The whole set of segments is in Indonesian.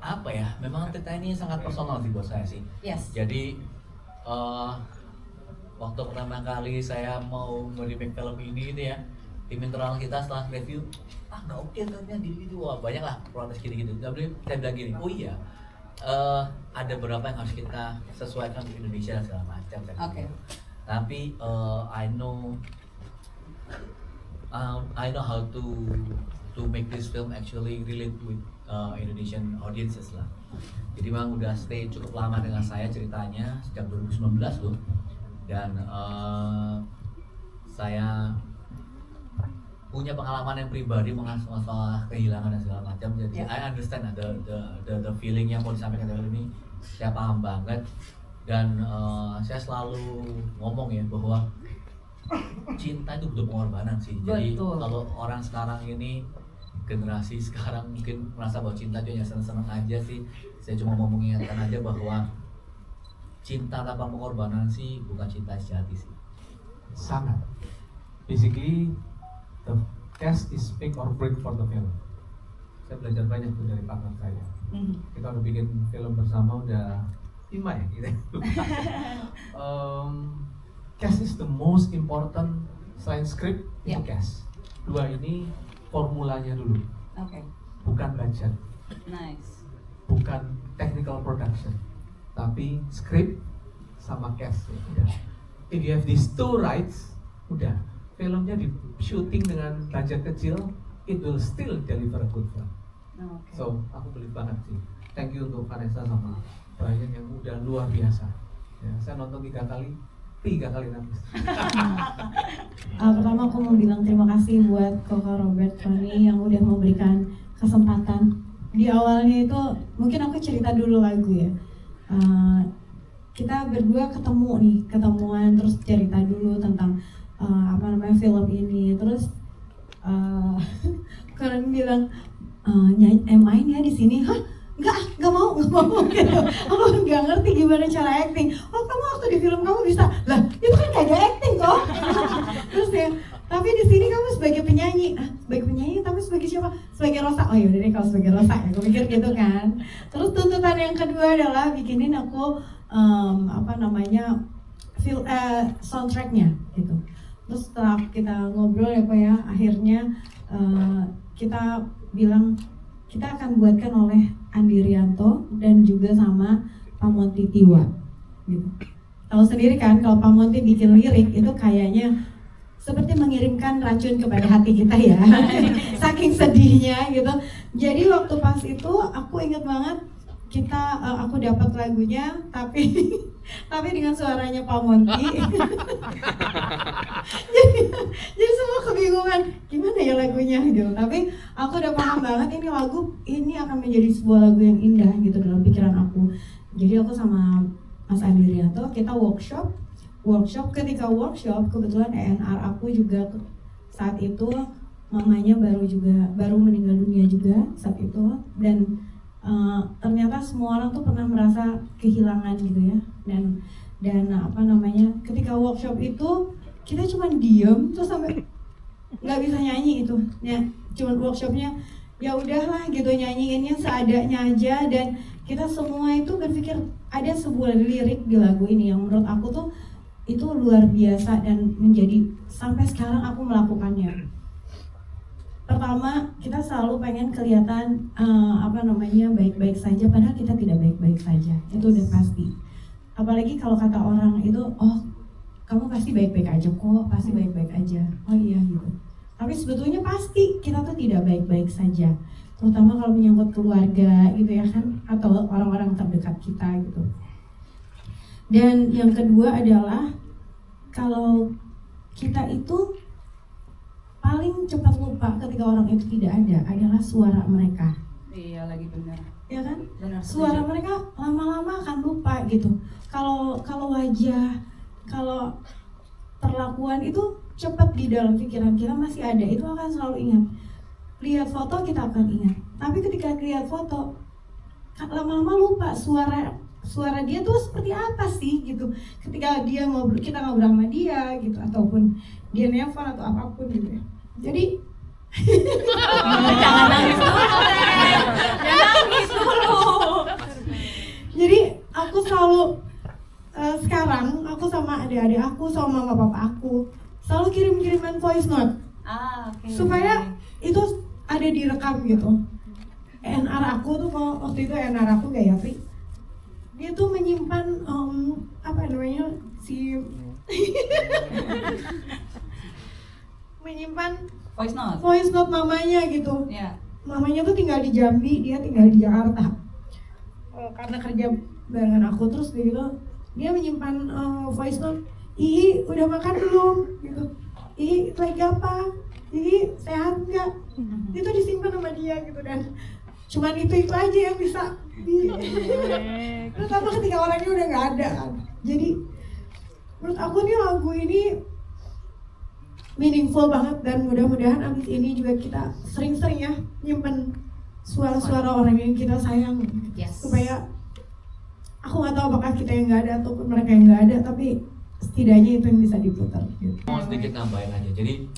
apa ya? Memang cerita ini sangat personal sih buat saya sih. Yes. Jadi eh, waktu pertama kali saya mau nge-remake film ini gitu ya, tim internal kita setelah review, nggak oke ternyata gini-gini, wah banyak lah protes gini-gitu. Tapi saya bilang gini, oh iya, ada beberapa yang harus kita sesuaikan untuk Indonesia dan segala macam. Saya bilang Oke. gitu. Tapi I know how to make this film actually relate with Indonesian audiences lah. Jadi memang udah stay cukup lama dengan saya ceritanya sejak 2019 loh. Dan saya punya pengalaman yang pribadi masalah kehilangan dan segala macam. Jadi Yeah. I understand the feeling yang mau disampaikan dalam ini. Saya paham banget. Dan saya selalu ngomong ya bahwa cinta itu butuh pengorbanan sih. Jadi Betul. kalau orang sekarang ini, generasi sekarang mungkin merasa bahwa cinta itu hanya seneng-seneng aja sih. Saya cuma mau mengingatkan aja bahwa cinta tanpa pengorbanan sih bukan cinta sejati sih. Sangat. Basically, the cast is make or break for the film. Saya belajar banyak tuh dari partner saya. Kita udah bikin film bersama udah 5 ya gitu. Cast is the most important selain script, itu Yeah. cast. Dua ini formulanya dulu, Oke. bukan budget, Nice. bukan technical production, tapi script sama cast. Udah. If you have these two rights, udah. Filmnya di shooting dengan budget kecil, it will still deliver a good film. Oke. So aku beli banget sih. Thank you untuk Vanessa sama Brian yang udah luar biasa. Ya, saya nonton 3 kali nangis. Pertama aku mau bilang terima kasih buat Kakak Robert Tony yang udah memberikan kesempatan. Di awalnya itu mungkin aku cerita dulu lagu ya. Kita berdua ketemuan terus cerita dulu tentang film ini. Terus kalian bilang main ya di sini. Hah? Nggak mau gitu. Aku nggak ngerti gimana cara acting. Oh kamu waktu di film kamu bisa lah, itu kan nggak ada acting kok. Terus ya, tapi di sini kamu sebagai penyanyi, tapi sebagai siapa? Sebagai Rosa. Oh yaudah deh kalau sebagai Rosa ya, aku pikir gitu kan. Terus tuntutan yang kedua adalah bikinin aku soundtracknya gitu. Terus setelah kita ngobrol ya Pak ya, akhirnya kita bilang kita akan buatkan oleh Andi Rianto dan juga sama Pak Monty Tiwa gitu. Tahu sendiri kan kalau Pak Monty bikin lirik itu kayaknya seperti mengirimkan racun kepada hati kita ya. Saking sedihnya gitu. Jadi waktu pas itu aku ingat banget aku dapat lagunya tapi dengan suaranya Pak Monty. jadi semua kebingungan gimana ya lagunya gitu. Tapi aku udah paham banget ini akan menjadi sebuah lagu yang indah gitu dalam pikiran aku. Jadi aku sama Mas Andi Rianto kita workshop. Ketika workshop kebetulan ENR aku juga saat itu mamanya baru meninggal dunia juga saat itu. Dan ternyata semua orang tuh pernah merasa kehilangan gitu ya. Dan ketika workshop itu kita cuma diem terus sampai nggak bisa nyanyi itu ya, cuma workshopnya ya udahlah gitu, nyanyiinnya seadanya aja. Dan kita semua itu berpikir ada sebuah lirik di lagu ini yang menurut aku tuh itu luar biasa dan menjadi sampai sekarang aku melakukannya. Pertama, kita selalu pengen kelihatan baik-baik saja, padahal kita tidak baik-baik saja. Itu udah pasti. Apalagi kalau kata orang itu, oh kamu pasti baik-baik aja kok, pasti baik-baik aja. Oh iya gitu. Tapi sebetulnya pasti kita tuh tidak baik-baik saja. Terutama kalau menyangkut keluarga gitu ya kan, atau orang-orang terdekat kita gitu. Dan yang kedua adalah kalau kita itu paling cepat lupa ketika orang itu tidak ada adalah suara mereka. Iya lagi benar. Ya kan? Benar. Suara mereka lama-lama akan lupa gitu. Kalau wajah, kalau perlakuan itu cepat di dalam pikiran kita masih ada, itu akan selalu ingat. Lihat foto kita akan ingat. Tapi ketika lihat foto lama-lama lupa suara dia tuh seperti apa sih gitu. Ketika kita ngobrol sama dia gitu, ataupun dia nelfon atau apapun gitu ya. Jadi Jangan nangis dulu. Jangan nangis dulu. adik-adik aku sama mama papa aku selalu kirim-kiriman voice note Oke. supaya itu ada direkam gitu. NR aku tuh kalau waktu itu NR aku Gayatri, dia tuh menyimpan apa namanya si menyimpan Voice note. mamanya gitu. Ya. Mamanya tuh tinggal di Jambi, dia tinggal di Jakarta. Karena kerja barengan aku terus dia menyimpan voice note. Ih, udah makan belum? Gitu. Ih, lagi apa? Ih, sehat nggak? Itu disimpan sama dia gitu dan cuman itu aja yang bisa terutama ketika orangnya udah nggak ada kan. Jadi menurut aku nih lagu ini meaningful banget dan mudah-mudahan abis ini juga kita sering-sering ya nyimpen suara-suara orang yang kita sayang. Yes. Supaya aku nggak tahu apakah kita yang nggak ada ataupun mereka yang nggak ada, tapi setidaknya itu yang bisa diputar gitu. Mau sedikit nambahin aja. Jadi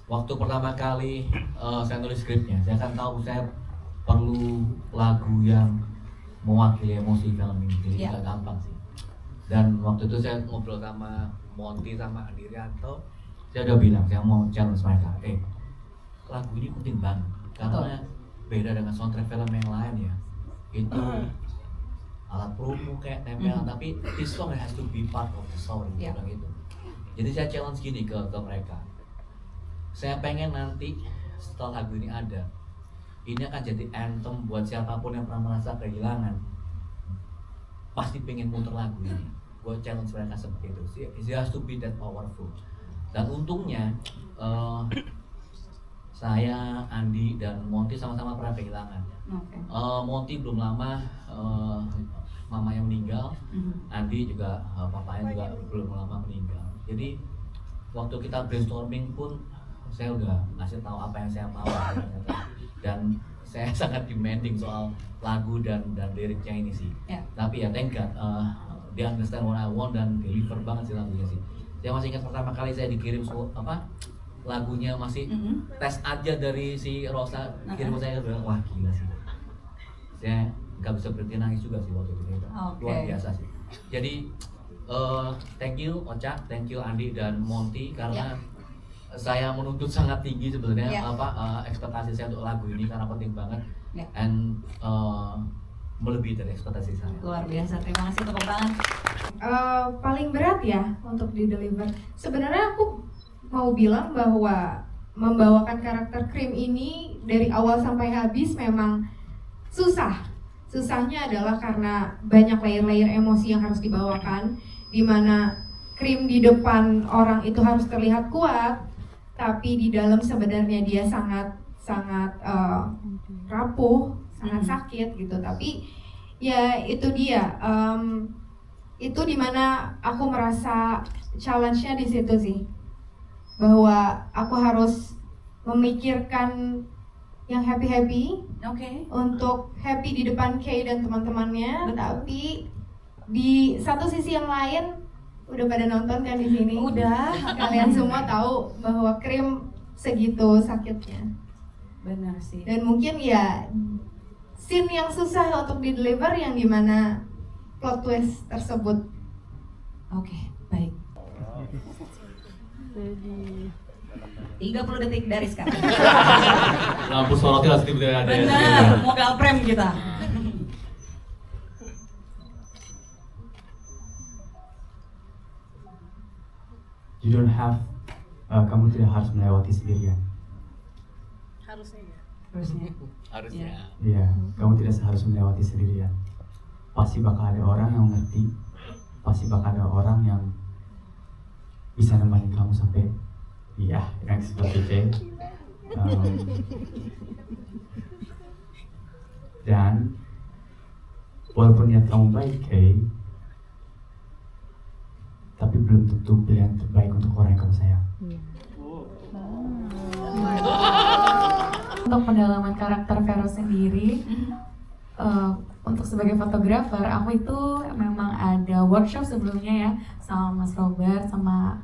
waktu pertama kali saya nulis skripnya, saya kan tahu saya perlu lagu yang mewakili emosi film ini, jadi Yeah. nggak gampang sih. Dan waktu itu saya ngobrol sama Monty sama Andi Rianto, saya udah bilang saya mau challenge mereka, lagu ini penting banget karena beda dengan soundtrack film yang lain ya. Itu alat promo kayak tempelan, tapi this song has to be part of the story, Yeah. bilang gitu. Jadi saya challenge gini ke mereka. Saya pengen nanti setelah lagu ini ada, ini akan jadi anthem buat siapapun yang pernah merasa kehilangan. Pasti pengen muter lagu ini. Gue challenge mereka seperti itu. It has to be that powerful. Dan untungnya saya, Andi, dan Monty sama-sama pernah kehilangan. Oke. Monty belum lama mamanya meninggal. Andi juga papanya juga belum lama meninggal. Jadi waktu kita brainstorming pun saya udah ngasih tahu apa yang saya mau dan saya sangat demanding soal lagu dan liriknya ini sih. Ya. Tapi ya thank God, dia understand what I want dan deliver banget sih lagunya sih. Saya masih ingat pertama kali saya dikirim lagunya masih tes aja dari si Rosa kirim ke saya, bilang wah gila sih. Saya nggak bisa berhenti nangis juga sih waktu itu. Luar biasa sih. Jadi thank you Ocha, thank you Andi dan Monty karena saya menuntut sangat tinggi sebenarnya ekspektasi saya untuk lagu ini karena penting banget and melebihi dari ekspektasi saya. Luar biasa, terima kasih tepuk tangan. Paling berat ya untuk di deliver. Sebenarnya aku mau bilang bahwa membawakan karakter Krim ini dari awal sampai habis memang susah. Susahnya adalah karena banyak layer-layer emosi yang harus dibawakan, di mana Krim di depan orang itu harus terlihat kuat, tapi di dalam sebenarnya dia sangat rapuh, sangat sakit gitu. Tapi ya itu dia, itu dimana aku merasa challenge-nya di situ sih, bahwa aku harus memikirkan yang happy untuk happy di depan Kay dan teman-temannya. Betul. Tapi di satu sisi yang lain udah pada nonton kan di sini. Udah. Kalian semua tahu bahwa Krim segitu sakitnya. Benar sih. Dan mungkin ya scene yang susah untuk di deliver yang dimana plot twist tersebut. Oke, baik. 30 detik dari sekarang. Lampu sorotnya langsung tiba-tiba ada. Benar, modal prem kita. You don't have, kamu tidak harus melewati sendirian. Harusnya. Harusnya. Iya, kamu tidak harus melewati sendirian. Pasti bakal ada orang yang ngerti, pasti bakal ada orang yang bisa nemenin kamu sampai, iya, yang seperti C. Dan walaupun niat kamu baik, Kay, tapi belum tentu pilihan terbaik untuk orang yang kamu sayang. Untuk pendalaman karakter Vero sendiri, untuk sebagai fotografer, aku itu memang ada workshop sebelumnya ya sama Mas Robert, sama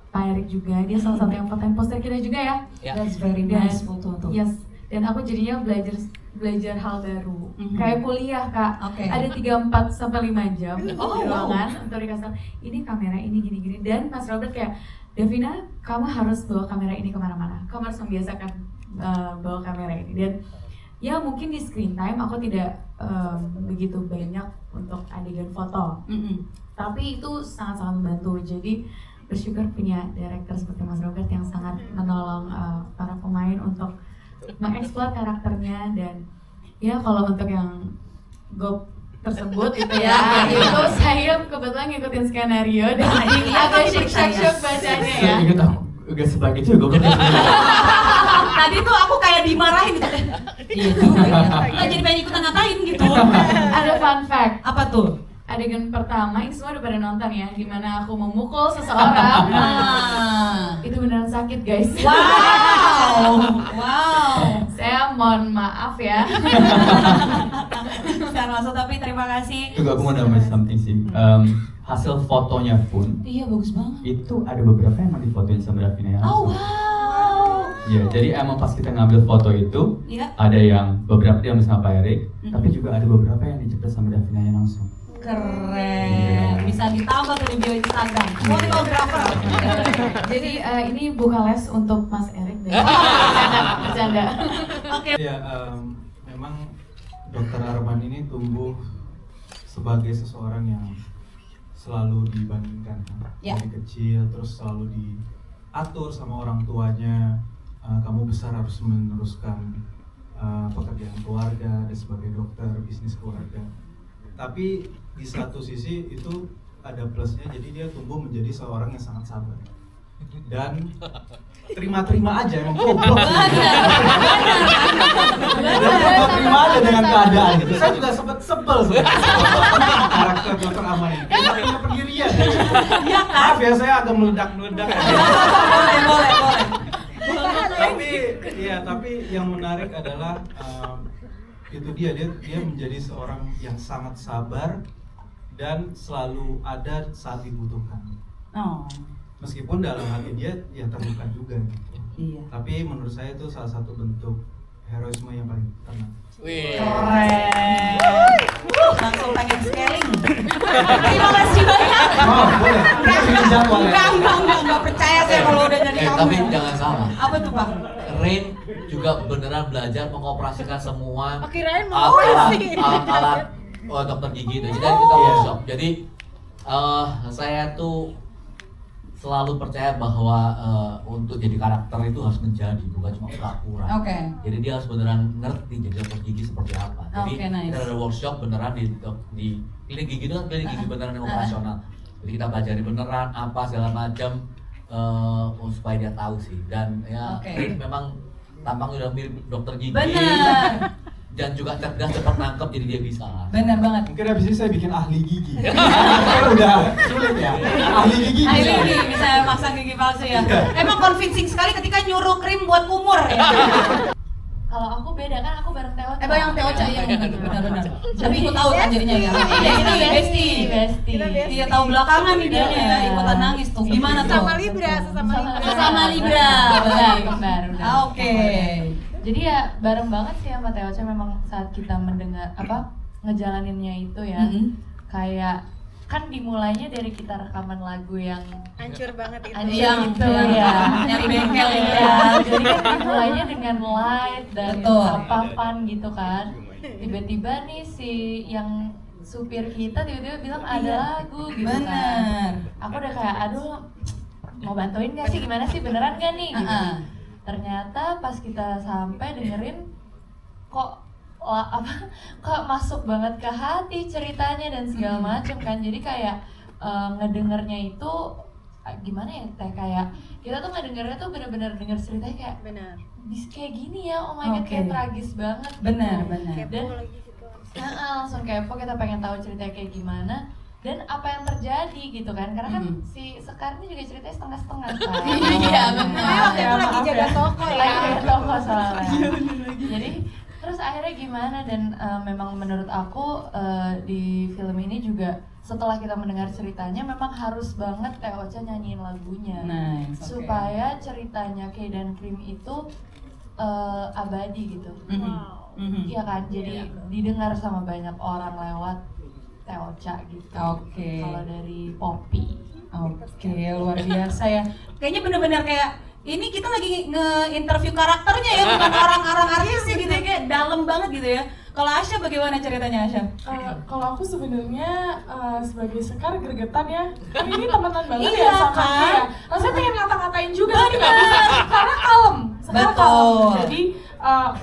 Pak Erik juga. Dia salah satu yang fotoin poster kita juga ya. Ya. That's very Dan- nice foto tuh. Yes, dan aku jadinya belajar belajar hal baru. Mhm. Kayak kuliah, Kak. Oke. Ada 3, 4 sampai 5 jam di Oh, ruangan untuk dikasih tahu, ini kamera ini gini-gini, dan Mas Robert kayak, Davina, kamu harus bawa kamera ini kemana-mana. Kamu harus membiasakan bawa kamera ini. Dan ya mungkin di screen time aku tidak begitu banyak untuk adegan foto, tapi itu sangat-sangat membantu. Jadi bersyukur punya director seperti Mas Robert yang sangat menolong para pemain untuk mengeksplor karakternya. Dan ya kalau untuk yang GOP tersebut itu ya, itu saya kebetulan ngikutin skenario dan agak shock bacanya ya. Saya ingat aku gak sebaik itu gue Tadi tuh aku kayak dimarahin gitu. Iya juga ya. Nggak jadi pengen ikutan ngatain gitu. Ada fun fact. Apa tuh? Adegan pertama, ini semua udah pada nonton ya, dimana aku memukul seseorang. Itu beneran sakit, guys. Wow. Saya mohon maaf ya. Sekarang masuk, tapi terima kasih. juga aku mau nambahin something sih. Hasil fotonya pun Iya, bagus banget. itu ada beberapa yang mau difotoin sama Davina ya Oh, langsung. wow. Ya, jadi emang pas kita ngambil foto itu Iya. ada yang beberapa diambil sama Pak Erik, tapi juga ada beberapa yang dijepret sama Davina yang langsung. Keren. Bisa ditambah tuh di bio Instagram. Fotografer. Jadi ini buka les untuk Mas Erik deh. Bercanda. Ya, memang Dokter Arman ini tumbuh sebagai seseorang yang selalu dibandingkan Ya. dari kecil, terus selalu diatur sama orang tuanya. Kamu besar harus meneruskan pekerjaan keluarga dan sebagai dokter, bisnis keluarga. Tapi di satu sisi itu ada plusnya, jadi dia tumbuh menjadi seorang yang sangat sabar dan terima-terima aja, emang goblok sih. Dan terima aja dengan keadaan gitu. Saya juga sempet sebel sebenarnya sama karakter Dokter Aman ini. Dia punya pendirian. Maaf ya, saya agak meledak-meledak. Tapi yang menarik adalah itu dia menjadi seorang yang sangat sabar dan selalu ada saat dibutuhkan. Oh. Meskipun dalam hati dia ya terluka juga gitu. Iya. Tapi menurut saya itu salah satu bentuk heroisme yang paling tenang. Wih. Keren. Langsung pengen scaling. Terima kasih banyak. Oh, boleh. Kita bikin jadwal ya. Enggak percaya saya kalau udah jadi kamu. Tapi jangan salah. Apa tuh, Pak? Rain juga beneran belajar mengoperasikan semua Kirain mau alat-alat dokter gigi itu. Jadi kita workshop. Jadi saya tuh selalu percaya bahwa untuk jadi karakter itu harus menjadi, bukan cuma pura-pura. Oke. Jadi dia harus beneran ngerti jadi dokter gigi seperti apa. Jadi Oke, nice. kita ada workshop beneran di klinik gigi itu kan klinik gigi beneran yang operasional. Jadi kita pelajari beneran apa segala macam supaya dia tahu sih. Dan ya Oke. memang tampangnya udah mirip dokter gigi. Bener. Dan juga cerdas, cepat nangkep, jadi dia bisa. Bener banget. Mungkin habis ini saya bikin ahli gigi. Kan udah sulit ya. Ahli gigi Ahli bisa. gigi bisa pasang gigi palsu ya. Emang convincing sekali ketika nyuruh krim buat kumur ya. Kalau aku beda kan, aku bareng Teo. Yang Teoca ya, benar-benar. Tapi ikut tahu kan jadinya ya. Besti. Dia tahu belakangan nih dia ya, ikutan nangis tuh. Gimana tuh? Sama Libra, Sesama Libra. Benar. Oke. Jadi ya bareng banget sih sama Teoca, memang saat kita mendengar ngejalaninnya itu ya. Kayak kan dimulainya dari kita rekaman lagu yang Hancur banget itu. Yang itu ya, nyari bengkel ya. Jadi kan dimulainya dengan light dan Betul. fun gitu kan. Tiba-tiba nih si yang supir kita tiba-tiba bilang ada lagu gitu kan. Bener. Aku udah kayak aduh mau bantuin gak sih, gimana sih, beneran gak nih gitu. Ternyata pas kita sampai dengerin kok masuk banget ke hati ceritanya dan segala macam kan. Jadi kayak ngedengernya itu gimana ya Teh, kayak kita tuh ngedengernya tuh bener-bener denger ceritanya kayak Benar. bisa kayak gini ya, oh my god, kayak tragis banget gitu. Bener. Dan lagi gitu. langsung kepo, kita pengen tahu ceritanya kayak gimana dan apa yang terjadi gitu kan, karena kan si Sekar ini juga ceritanya setengah-setengah kan. Iya, benar. Makanya waktu itu lagi jaga toko ya. Lagi jaga toko soalnya. Jadi terus akhirnya gimana, dan memang menurut aku di film ini juga setelah kita mendengar ceritanya memang harus banget Teoca nyanyiin lagunya. Nice, oke. Supaya ceritanya Kay dan Krim itu abadi gitu. Wow. Iya kan, jadi didengar sama banyak orang lewat Teocha gitu. Oke. Kalau dari Poppy. Oke, luar biasa ya. Kayaknya bener-bener kayak ini kita lagi nge-interview karakternya ya, bukan orang-orang artisnya gitu ya, kayak dalam banget gitu ya. Kalau Asya bagaimana ceritanya Asya? Kalau aku sebenarnya sebagai Sekar gregetan ya. Kan ini temenan banget Iya, ya sama kan? dia. Rasanya pengen ngata-ngatain juga tapi nggak Bener. bisa karena kalem. Sekar Betul. kalem. Jadi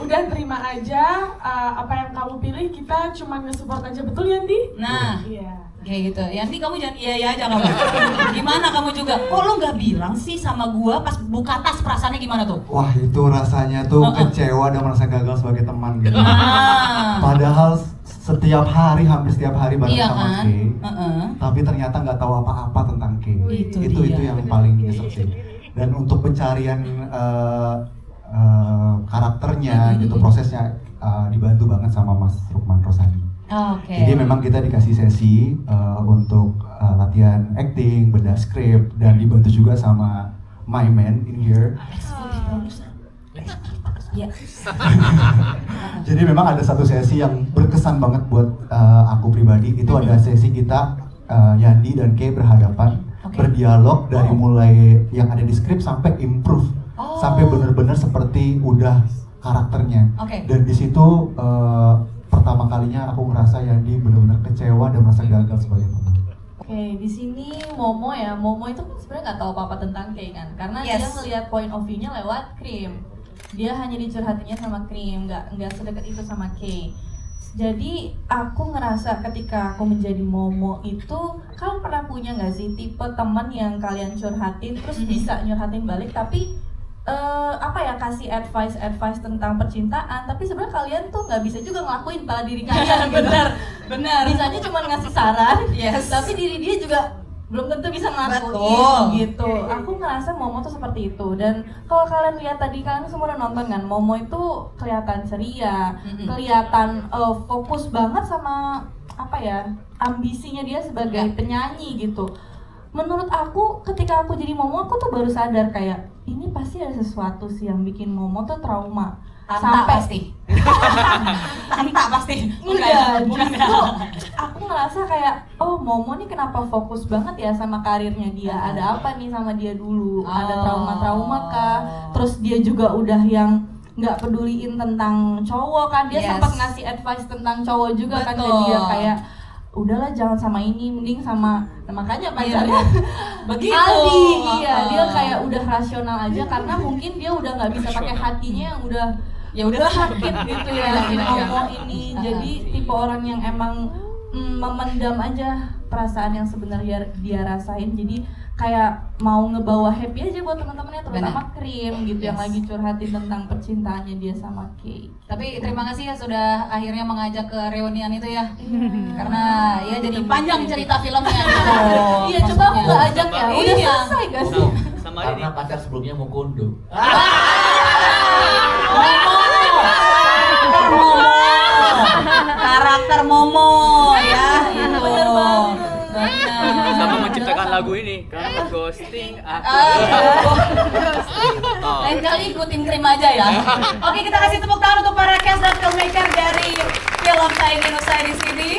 udah terima aja apa yang kamu pilih, kita cuma nge-support aja, betul Yandi? Nah, Iya. kayak gitu. Yanti kamu jangan iya aja kamu. Gimana kamu juga? Kok lu nggak bilang sih sama gua pas buka tas, perasaannya gimana tuh? Wah, itu rasanya tuh kecewa dan merasa gagal sebagai teman gitu. Nah, Padahal setiap hari, hampir setiap hari bareng iya sama kan? Kay, Heeh. tapi ternyata nggak tahu apa-apa tentang Kay. Itu dia. yang paling nyesek sih. Dan untuk pencarian karakternya gitu, prosesnya dibantu banget sama Mas Rukman Rosadi. Oke. Jadi memang kita dikasih sesi untuk latihan acting, bedah skrip, dan dibantu juga sama my man in here. Iya. Jadi memang ada satu sesi yang berkesan banget buat aku pribadi. Itu ada sesi kita Yandi dan Kay berhadapan, berdialog dari mulai yang ada di skrip sampai improve, sampai benar-benar seperti udah karakternya. Oke. Dan di situ pertama kalinya aku ngerasa Yandi benar-benar kecewa dan merasa gagal sebagai teman. Oke, di sini Momo ya. Momo itu kan sebenarnya nggak tahu apa-apa tentang Kay kan, karena dia ngelihat point of view-nya lewat Krim. Dia hanya dicurhatinya sama Krim, nggak sedekat itu sama Kay. Jadi aku ngerasa ketika aku menjadi Momo itu, kamu pernah punya nggak sih tipe teman yang kalian curhatin terus bisa nyurhatin balik, tapi kasih advice tentang percintaan, tapi sebenarnya kalian tuh nggak bisa juga ngelakuin pada diri kalian. Benar. Bisanya cuma ngasih saran, tapi diri dia juga belum tentu bisa ngelakuin. Betul. Gitu. Aku ngerasa Momo tuh seperti itu. Dan kalau kalian lihat tadi, kalian semua udah nonton kan, Momo itu kelihatan ceria, kelihatan fokus banget sama ambisinya dia sebagai penyanyi gitu. Menurut aku, ketika aku jadi Momo, aku tuh baru sadar kayak ini pasti ada sesuatu sih yang bikin Momo tuh trauma. Tanta pasti. Enggak, justru aku ngerasa kayak, oh Momo nih kenapa fokus banget ya sama karirnya dia. Ada apa nih sama dia dulu? Ada trauma-trauma kah? Terus dia juga udah yang nggak peduliin tentang cowok kan. Dia sempat ngasih advice tentang cowok juga kan ke dia, kayak udahlah jangan sama ini, mending sama, makanya pacarnya begitu. Aldi. Iya, dia kayak udah rasional aja karena mungkin dia udah nggak bisa pakai hatinya yang udah sakit gitu ya si Momo ini. Jadi tipe orang yang emang memendam aja perasaan yang sebenarnya dia rasain. Jadi kayak mau ngebawa happy aja buat teman-temannya, terutama Krim gitu yang lagi curhatin tentang percintaannya dia sama Kay. Tapi terima kasih ya sudah akhirnya mengajak ke reunian itu ya. Karena ya jadi panjang cerita filmnya gitu. Iya, coba aku nggak ajak ya. Udah selesai gak sih? Karena pacar sebelumnya mau kondo. Karakter Momo ya, itu bener banget. Sama menciptakan lagu ini kan, ghosting aku. Lain kali ikutin Krim aja ya. Oke, kita kasih tepuk tangan untuk para cast dan filmmaker dari film Saingin Usai di sini.